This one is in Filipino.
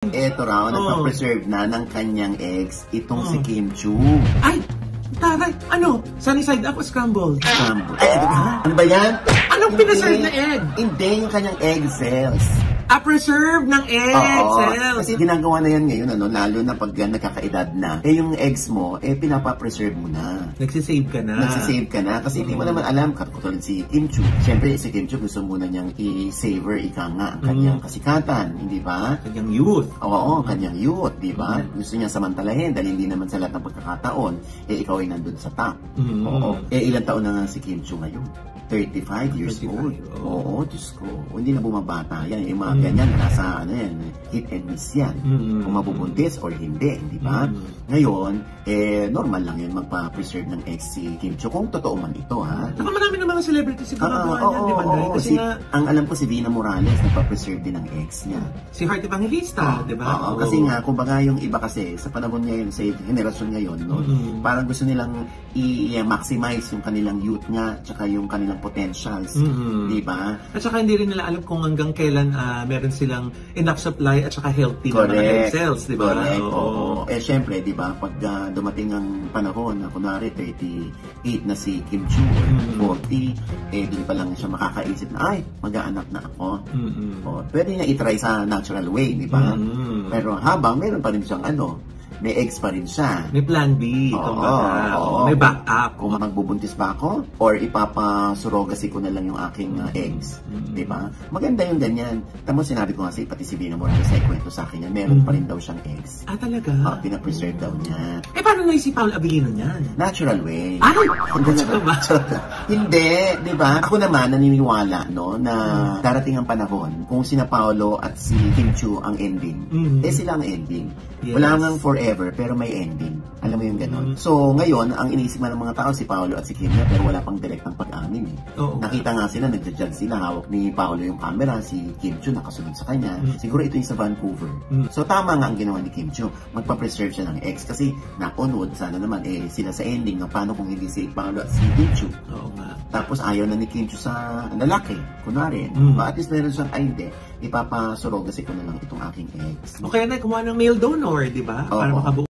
Eto raw, nagpa-preserve na ng kanyang eggs itong si Kim Chu. Ay! Taray! Ano? Sunny side up o scrambled? Scrambled. Ay, ano ba yan? Anong pinaserve na egg? Hindi, yung kanyang egg cells. Preserve ng egg cells! Kasi ginagawa na yan ngayon, lalo na pag nagkakaedad na. Yung eggs mo, pinapapreserve mo na. Nagsisave ka na. Nagsisave ka na. Kasi hindi mo naman alam, katulad si Kim Chu. Siyempre, si Kim Chu gusto muna niyang i-savor, ang kanyang kasikatan, hindi ba? Kanyang youth. Oo, kanyang youth, di ba? Gusto niya samantalahin dahil hindi naman sa lahat ng pagkakataon, ikaw ay nandun sa top. Oo. Ilang taon na nga si Kim Chu ngayon? 35 years old. Oo, Diyos ko. Hindi na bumabata yan. Yung mga ganyan, nasa hit and miss yan. Kung mabubuntis or hindi, di ba? Ngayon, normal lang yun magpa-preserve ng eggs si Kim Chu. Kung totoo man ito, ha? Saka marami ng mga celebrities siguro gawa niyan, di ba? Kasi ang alam ko si Vina Morales, nagpa-preserve din ng eggs niya. Si Heart Evangelista, di ba? Kasi nga, kumbaga yung iba kasi, sa panahon ngayon, sa generasyon ngayon, parang gusto nilang i-maximize yung kanilang youth nga, tsaka yung kanilang potentials, di ba? At saka hindi rin nila alam kung hanggang kailan meron silang enough supply at saka healthy na mga egg cells, di ba? Correct, oo. Syempre, di ba, pag dumating ang panahon na kunwari 38 na si Kim Chu or 40, doon pa lang siya makakaisip na, ay, mag-aanak na ako. Pwede niya itry sa natural way, di ba? Pero habang meron pa rin siyang may eggs pa rin siya. May plan B, may backup. Kung magbubuntis ba ako or ipapasurogacy ko na lang yung aking eggs, di ba? Maganda yung ganyan. Tamo sinabi ko nga pati si Vina Morales sa ikwento sa akin yan, meron pa rin daw siyang eggs. Talaga? Pinapreserve daw niya. Paano na si Paul Abilino niyan? Natural way. Hindi, di ba? Ako naman naniniwala na darating ang panahon kung sina Paolo at si Kim Chu ang ending. Sila ang ending. Yes. Wala nang forever, pero may ending. Alam mo yung gano'n? So, ngayon, ang iniisip ng mga tao, si Paolo at si Kim na, pero wala pang direktang pag-amin. Nakita nga sila, nagja-judge sila, hawak ni Paolo yung camera, si Kim Chu nakasunod sa kanya. Siguro ito yung sa Vancouver. So, tama nga ang ginawa ni Kim Chu. Magpa-preserve siya ng ex kasi, knock-on-wood, sana naman, sila sa ending, paano kung hindi si Paolo at si Kim Chu? Tapos, ayaw na ni Kim Chu sa lalaki, kunwari. At least meron siyang, hindi, ipapasurogacy ko na lang itong aking ex. O kaya na, kumuha ng male donor, di ba? Para makabuo.